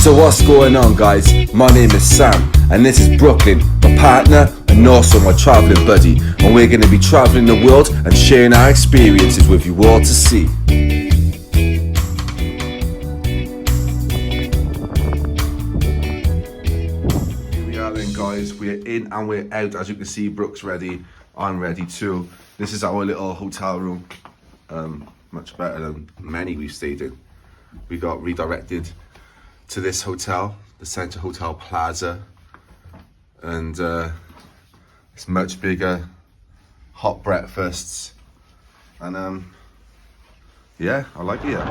So what's going on, guys? My name is Sam and this is Brooklyn, my partner and also my travelling buddy, and we're going to be travelling the world and sharing our experiences with you all to see. Here we are then, guys. We're in and we're out. As you can see, Brooke's ready, I'm ready too. This is our little hotel room, much better than many we've stayed in. We got redirected to this hotel, the Centre Hotel Plaza, and it's much bigger, hot breakfasts, and yeah, I like it here.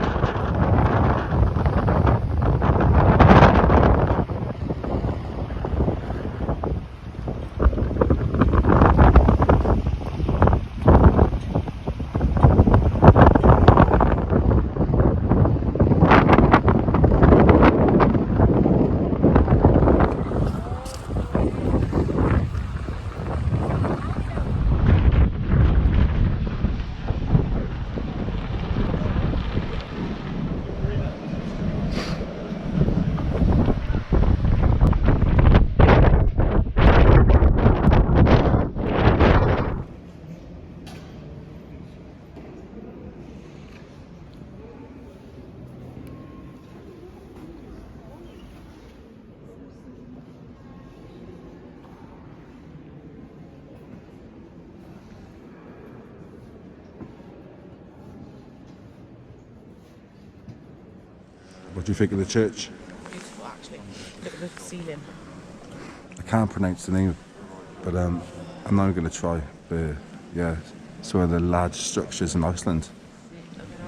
What do you think of the church? Beautiful, actually. Look at the ceiling. I can't pronounce the name, but I'm not going to try. But yeah, it's one of the large structures in Iceland.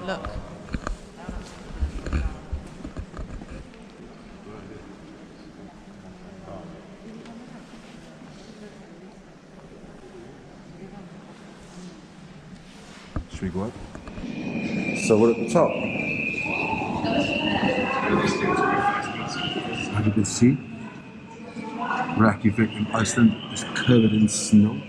Look. Should we go up? So we're at the top. As you can see, Reykjavik in Iceland is covered in snow.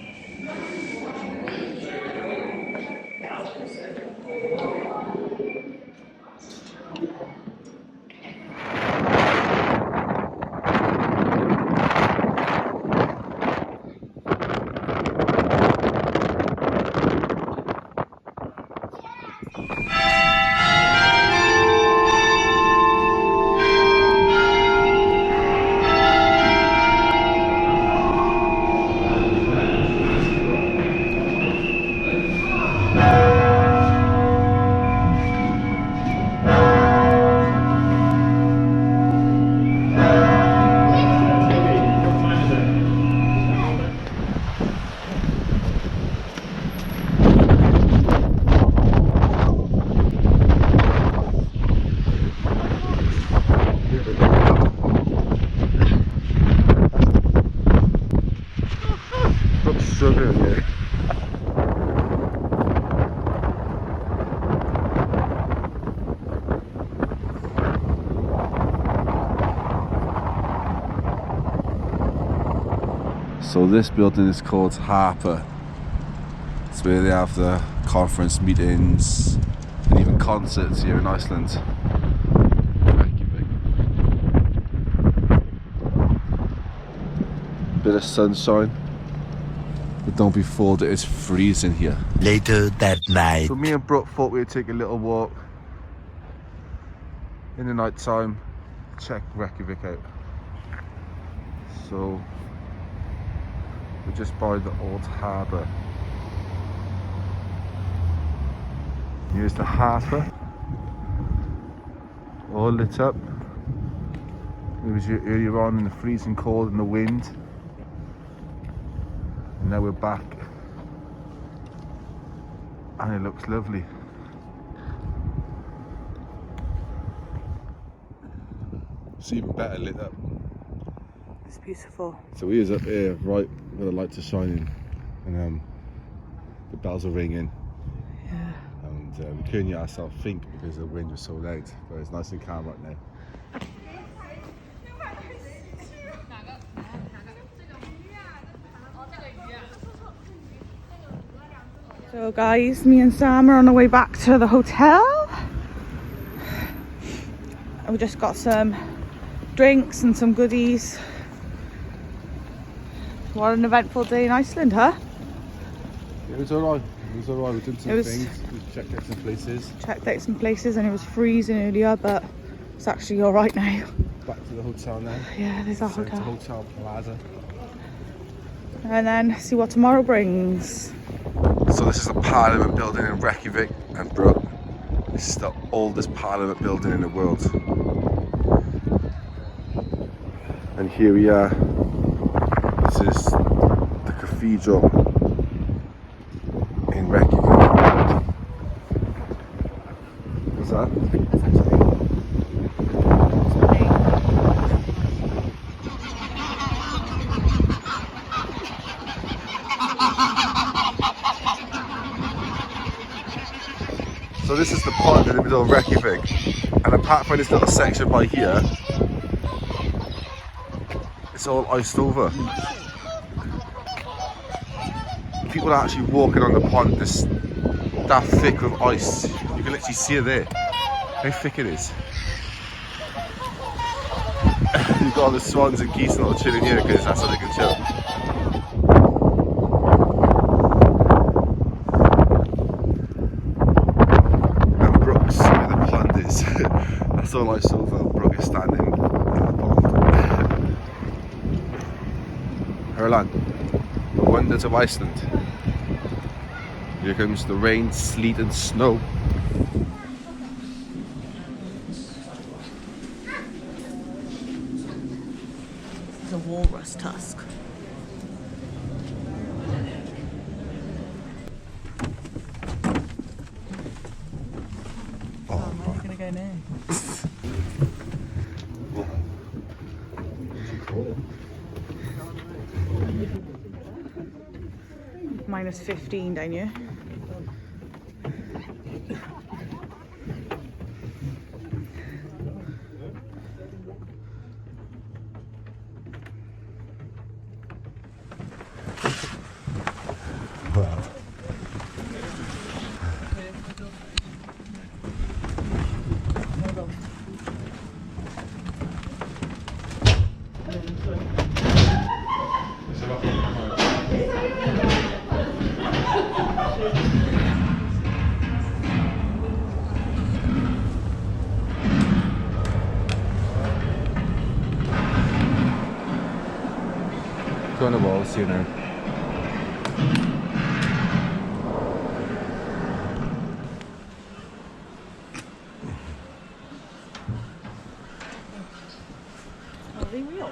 Struggling here. So this building is called Harper. It's where they have the conference meetings and even concerts here in Iceland. Bit of sunshine. But don't be fooled, it is freezing here. Later that night. So me and Brooke thought we'd take a little walk in the night time, check Reykjavik out. So we're just by the old harbour. Here's the harbour, all lit up. It was earlier on in the freezing cold and the wind. And now we're back and it looks lovely. It's even better lit up. It's beautiful. So he is up here, right where the lights are shining, and the bells are ringing. Yeah. And we couldn't hear ourselves think because the wind was so loud, but it's nice and calm right now. So guys, me and Sam are on our way back to the hotel. We just got some drinks and some goodies. What an eventful day in Iceland, huh? It was alright. It was alright. We did some It was- things. We checked out some places. Checked out some places and it was freezing earlier, but it's actually alright now. Back to the hotel now. Yeah, there's our Sent to hotel. Hotel Plaza. And then see what tomorrow brings. So this is the Parliament building in Reykjavik, and Brooke, this is the oldest Parliament building in the world. And here we are. This is the cathedral in Reykjavik. What's that? So this is the pond in the middle of Reykjavik, and apart from this little section by here, it's all iced over. People are actually walking on the pond, this that thick with ice. You can literally see it there, how thick it is. You've got all the swans and geese and all chilling here because that's how they can chill. That's all I saw for Brooke is standing in the pond. Perlan, the wonders of Iceland. Here comes the rain, sleet and snow. It's a walrus tusk. Oh, I'm gonna go now. Minus 15 down here. wow. Go on the wall, see you now. Are they real?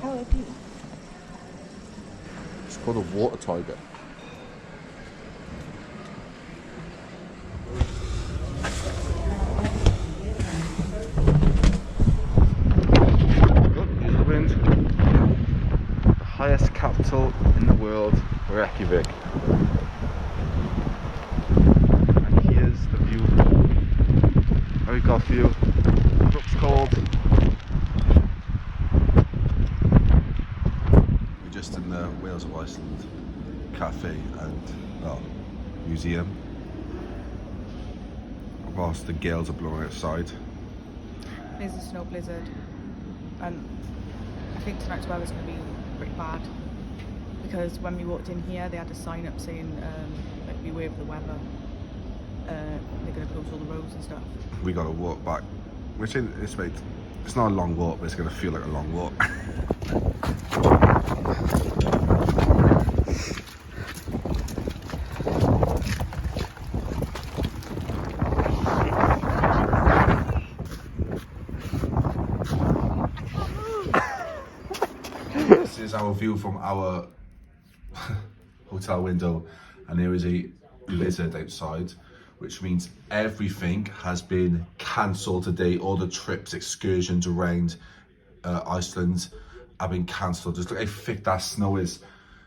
How are they? It's called a water tiger. Look, here's the wind. The highest capital in the world, Reykjavik. And here's the view. Very got view. Looks cold. We're just in the Wales of Iceland cafe and museum. Whilst the gales are blowing outside. There's a snow blizzard, and I think tonight's weather's going to be pretty bad because when we walked in here, they had a sign up saying like beware of the weather. They're going to close all the roads and stuff. We got to walk back, which it's not a long walk, but it's going to feel like a long walk. This is our view from our hotel window, and there is a blizzard outside, which means everything has been cancelled today. All the trips, excursions around Iceland have been cancelled. Just look how thick that snow is,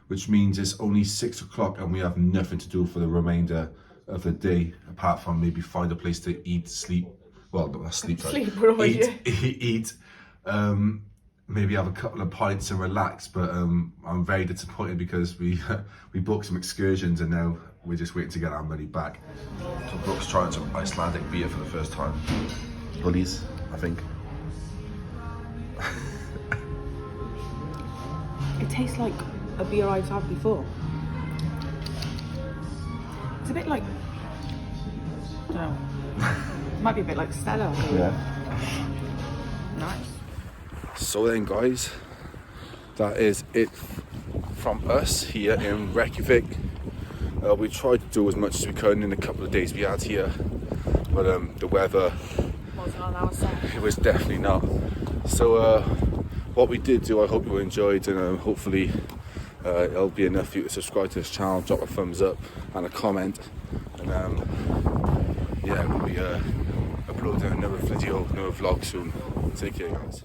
which means it's only 6 o'clock and we have nothing to do for the remainder of the day, apart from maybe find a place to eat, sleep. Well, not sleep, sorry. Sleep, what about you? Eat. maybe have a couple of pints and relax, but I'm very disappointed because we booked some excursions and now we're just waiting to get our money back. So Brooke's trying some Icelandic beer for the first time. Bullies, I think. It tastes like a beer I've had before. It's a bit like, I don't know, it might be a bit like Stella. Yeah. Nice. So then guys, that is it from us here in Reykjavik. We tried to do as much as we could in a couple of days we had here, but the weather, Wasn't on our side. it was definitely not. So what we did do, I hope you enjoyed, and hopefully it'll be enough for you to subscribe to this channel, drop a thumbs up and a comment, and yeah, we'll be uploading another video, another vlog soon. Take care guys.